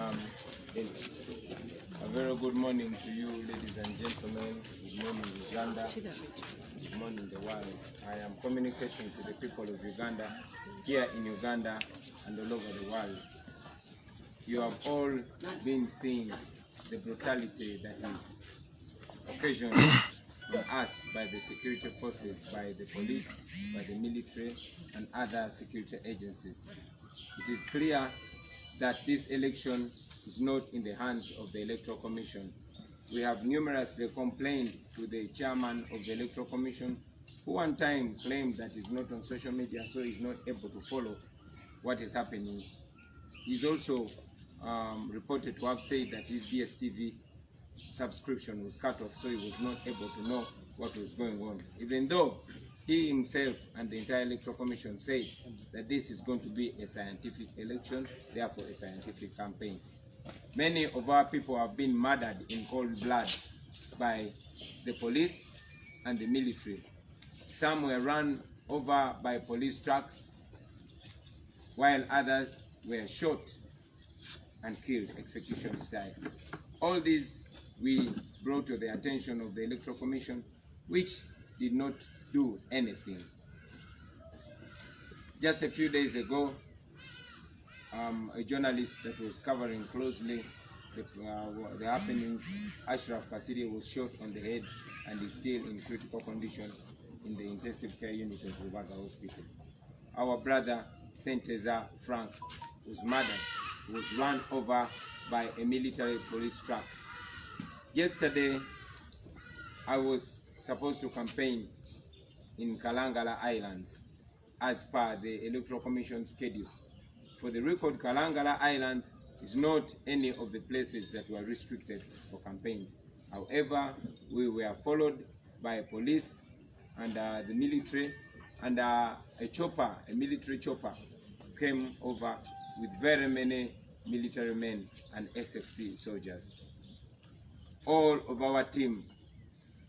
Um, a very good morning to you, ladies and gentlemen. Good morning, Uganda. Good morning, the world. I am communicating to the people of Uganda, here in Uganda and all over the world. You have all been seeing the brutality that is occasioned on us by the security forces, by the police, by the military, and other security agencies. It is clear that this election is not in the hands of the Electoral Commission. We have numerously complained to the chairman of the Electoral Commission, who one time claimed that he's not on social media, so he's not able to follow what is happening. He's also reported to have said that his DSTV subscription was cut off, so he was not able to know what was going on, even though he himself and the entire Electoral Commission said that this is going to be a scientific election, therefore a scientific campaign. Many of our people have been murdered in cold blood by the police and the military. Some were run over by police trucks, while others were shot and killed execution style. All these we brought to the attention of the Electoral Commission, which did not do anything. Just a few days ago, a journalist that was covering closely the happenings, Ashraf Kasiri, was shot on the head and is still in critical condition in the intensive care unit of Rubaga Hospital. Our brother, Senteza Frank, was murdered, was run over by a military police truck. Yesterday, I was supposed to campaign in Kalangala Islands as per the Electoral Commission schedule. For the record, Kalangala Islands is not any of the places that were restricted for campaigns. However, we were followed by police and the military, and a military chopper came over with very many military men and SFC soldiers. All of our team,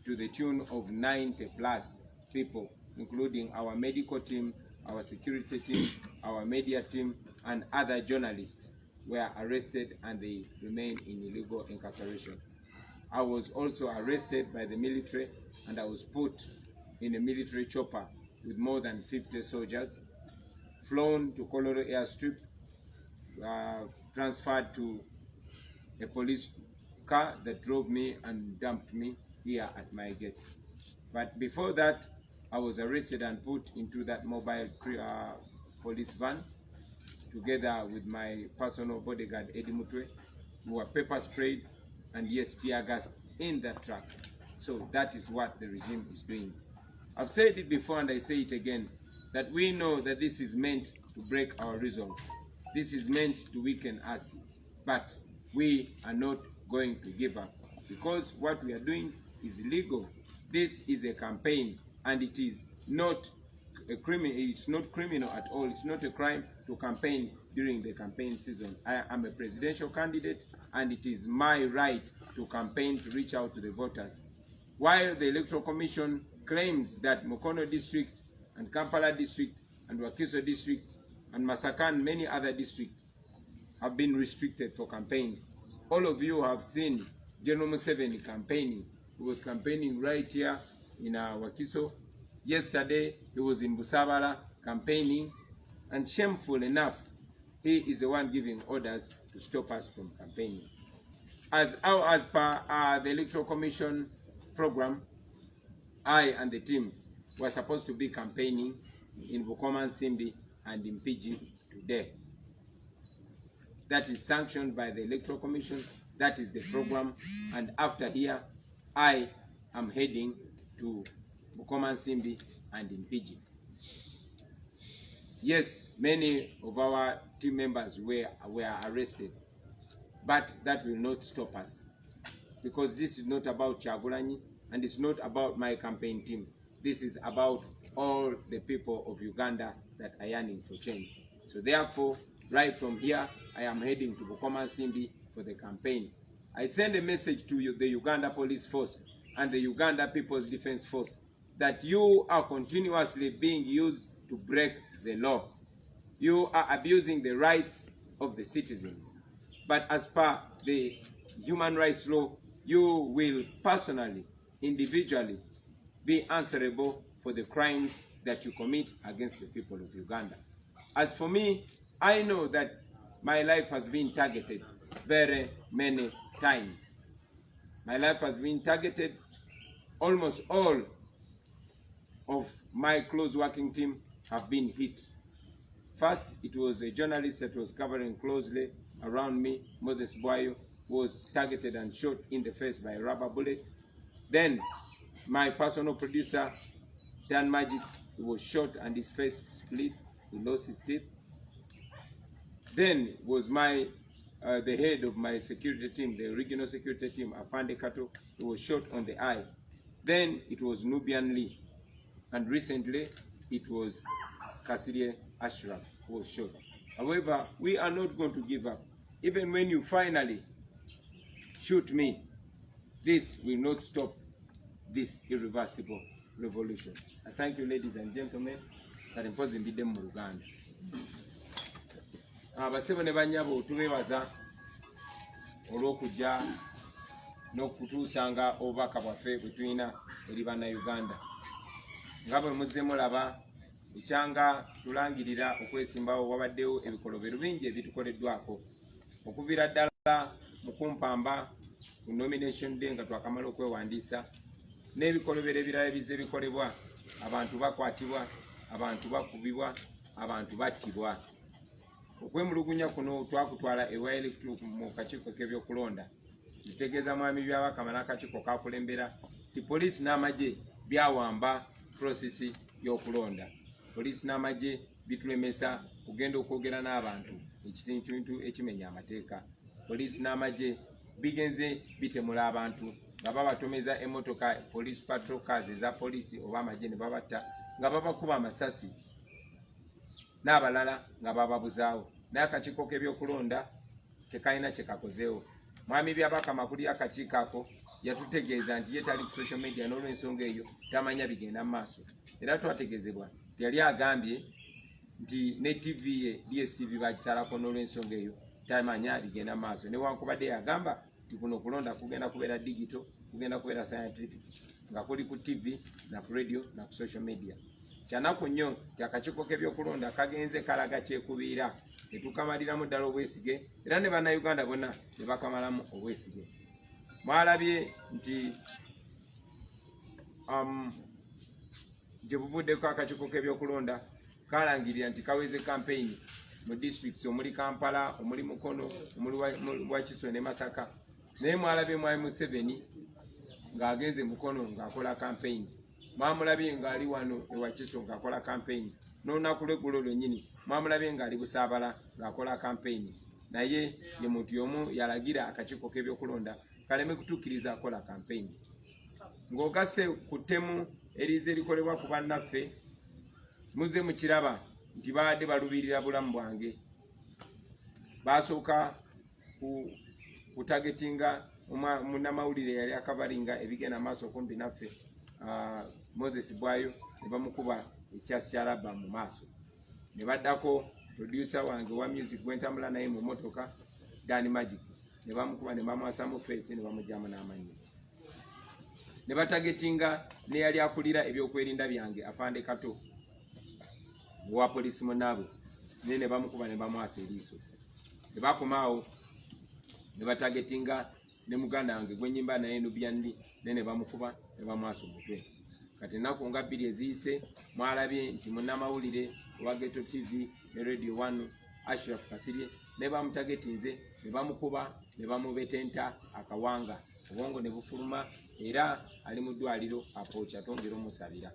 to the tune of 90 plus people, including our medical team, our security team, our media team, and other journalists, were arrested and they remain in illegal incarceration. I was also arrested by the military and I was put in a military chopper with more than 50 soldiers, flown to Kololo airstrip, transferred to a police car that drove me and dumped me here at my gate. But before that, I was arrested and put into that mobile police van together with my personal bodyguard, Eddie Mutwe, who were pepper sprayed and yes, tear gassed in that truck. So that is what the regime is doing. I've said it before and I say it again, that we know that this is meant to break our resolve. This is meant to weaken us, but we are not going to give up, because what we are doing is legal. This is a campaign and it is not a criminal. It's not criminal at all. It's not a crime to campaign during the campaign season. I am a presidential candidate and it is my right to campaign, to reach out to the voters. While the Electoral Commission claims that Mukono district and Kampala district and Wakiso districts and Masakan, many other districts, have been restricted for campaigns. All of you have seen General Museveni campaigning. He was campaigning right here in Wakiso. Yesterday, he was in Busabala campaigning. And shameful enough, he is the one giving orders to stop us from campaigning. As per the Electoral Commission program, I and the team were supposed to be campaigning in Bukoma Simbi and in PG today. That is sanctioned by the Electoral Commission. That is the program. And after here, I am heading to Bukoma Simbi and in PG. Yes, many of our team members were arrested, but that will not stop us, because this is not about Chagulanyi and it's not about my campaign team. This is about all the people of Uganda that are yearning for change. So therefore, right from here, I am heading to Bukoma Simbi for the campaign. I send a message to the Uganda Police Force and the Uganda People's Defense Force that you are continuously being used to break the law. You are abusing the rights of the citizens. But as per the human rights law, you will personally, individually, be answerable for the crimes that you commit against the people of Uganda. As for me, I know that my life has been targeted very many times. My life has been targeted. Almost all of my close working team have been hit. First, it was a journalist that was covering closely around me, Moses Boyo, was targeted and shot in the face by a rubber bullet. Then, my personal producer, Dan Magic, was shot and his face split. He lost his teeth. Then was the head of my security team, the regional security team, Afande Kato, who was shot on the eye. Then it was Nubian Lee. And recently, it was Kasirye Ashraf who was shot. However, we are not going to give up. Even when you finally shoot me, this will not stop this irreversible revolution. I thank you, ladies and gentlemen. Abasebo ne banyabo tubebaza olw'okujja n'okutuusanga obubaka bwaffe bwe tulina eri Bannayuganda. Nga bwe muzze mulaba ekyanga tulangirira okwesimbawo wabaddewo ebikolobero bingi ebitukoleddwako okuviira ddala mu kumpamba ku nomination day nga twakamala okwewandiisa n'ebikolobero ebirala ebizze bikolebwa, abantu bakwatibwa, abantu bakubibwa, abantu battibwa. Okwemulugunya kuno twakutwala ewa electric mu kakiiko k'ebyokulonda. Tutegeeza mwami byabakama n'akakiiko kakulembera ti poliisi n'amagye byawamba prosesi y'okulonda. Poliisi n'amagye bitulemesa kugenda okwogera n'abantu ekintu ekimenya amateeka. Poliisi n'amagye bigenze bitemula abantu nga babatomeza emmotoka police patrol cars eza poliisi oba amagye ne babatta nga babakuba amasasi n'abalala nga bababuzaawo. Naye akakiiko k'ebyokulonda tekalina kye kakozeewo. Mwami byabakama kuli akakiiko ako yatutegeeza nti ye tali ku social media n'olw'ensonga eyo tamanya bigenda mu maaso. Era twategeezebwa teyali agambye nti ne TV ye DSTV bagisalako n'olw'ensonga eyo tamanya bigenda mu maaso. Newankubadde yagamba nti kuno okulonda kugenda kubeera digital, kugenda kubeera scientific, nga kuli ku TV na ku radio na ku social media. Kyanaku nnyo nti akakiiko k'ebyokulonda kagenze kalaga kyekubiira ne tukamaliramu ddala obwesige era ne Bannayuganda bonna ne bakamalamu obwesige. Mwalabye nti gye buvuddeko akakiiko k'ebyokulonda kalangirira nti kaweze campaign mu districts omuli Kampala, omuli Mukono, omuli Wakiso ne Masaka. Naye mwalabye mwami Museveni ng'agenze Mukono ng'akola campaign. Mwamulabye ng'ali wano ewakiso ng'akola campaign. N'olunaku lw'eggulo lwennyini mwamulabye ng'ali Busaabala ng'akola campaign. Naye ye muntu y'omu yalagira akakiiko k'ebyokulonda kaleme kutuukiriza akola campaign. Ng'ogase ku ttemu erize likolebwa ku bannaffe, muze mukiraba nti baadde balubirira bulamu bwange. Basooka kutagetinga munnamawulire yali akavalinga ebigenda maaso okumpi naffe, Moses Bwayo, ne bamukuba ekyasi kya labba mu maaso. Ne baddako producer wange wa music gwentambula naye mu motoka, Dan Magic, ne bamukuba ne bamwasa mu face ne bamujjamu n'amannya. Ne batagetinga ne yali akulira ebyokwerinda byange Afande Kato wa poliisi munaabwe, ne bamukuba ne bamwasa eriiso. Ne bakomaawo ne batagetinga ne muganda wange gwenyimba naye Nubian ne bamukuba ne bamwasa omutwe. Kati ennaku nga bbiri eziyise mwalabye nti munnamawulire wa Ghetto TV ne Radio 1 Ashraf Kasirye ne bamutagetinze ne bamukuba ne bamubetenta akawanga, obwongo ne bufuluma era ali mu ddwaliro apoocha, tongera omusabira.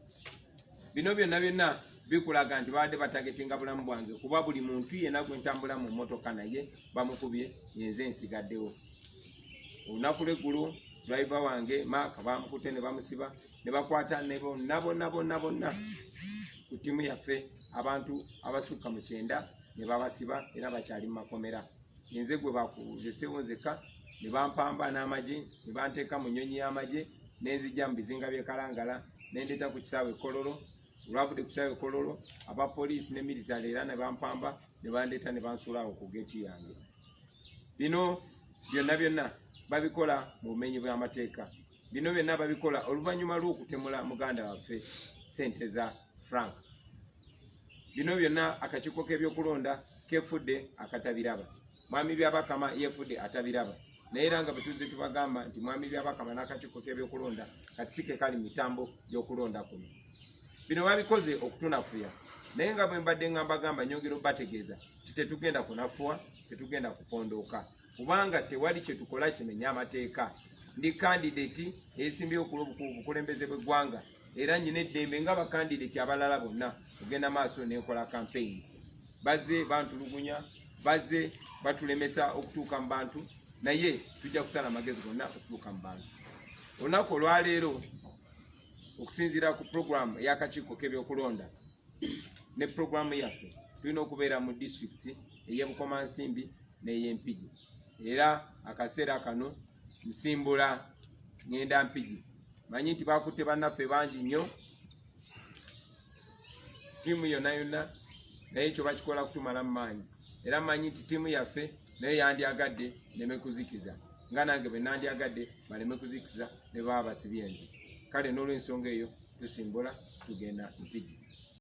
Bino byonna bikulaga nti baadde batagetinga bulamu bwange kuba buli muntu yenna gwe ntambula mu mmotoka naye bamukubye yenze nsigaddewo. Olunaku lw'eggulo driver wange Mark bamukutte ne bamusiba ne bakwata ne bonna ku ttiimu yaffe abantu abasukka mu 9 ne babasiba era bakyali mu makomera. Yenze gwe bakuleseewo nzekka ne bampamba n'amagye ne banteeka mu nnyonyi y'amagye n'enzijja mu bizinga by'e Kalangala ne ndeeta ku kisaawe Kololo. Olwavudde ku kisaawe Kololo aba poliisi ne military era ne bampamba ne bandeeta ne bansuulawo ku geeti yange. bino byonna babikola mu bumenyi bw'amateeka. Bino byonna babikola oluvannyuma lw'okutemula muganda waffe sente za frank. Bino byonna akakiiko k'ebyokulonda kefudde akatabiraba. Mwami Byabakama yefudde atabiraba. Naye era nga bwe tubagamba nti Mwami Byabakama n'akakiiko k'ebyokulonda kati si ke kali mitambo gy'okulonda kuno. Bino babikoze okutunafuya. Naye nga bwe mbadde ngamba nyongera bategeeza tetugenda kunafuwa, tetugenda kupondooka. Kubanga tewali kye tukola kimenya amateeka. Ndi candidate eyeesimbyewo ku bukulembeze bw'eggwanga. Era nyina eddembe nga bakandidate abalala bonna kugenda maaso n'enkola campaign. Bazze bantulugunya, bazze batulemesa okutuuka mu bantu, naye tujja kusala amagezi gonna okutuuka mu bantu. Olunaku olwaleero okusinziira ku program ey'akakiiko k'ebyokulonda ne programu yaffe tulina okubeera mu districts ey'Ebukomansimbi n'ey'Empigi. Era akaseera kano nsimbula ngenda Mpigi. Manyi nti bakutte bannaffe bangi nnyo, tiimu yonna naye ekyo bakikola kutumala mu maanyi. Era manyi nti tiimu yaffe naye yandyagadde neme kuzikiza nga nange bwe nandyagadde baleme kuzikiza ne baba basibye enzi. Kale n'olw'ensonga eyo tusimbula tugenda Mpigi.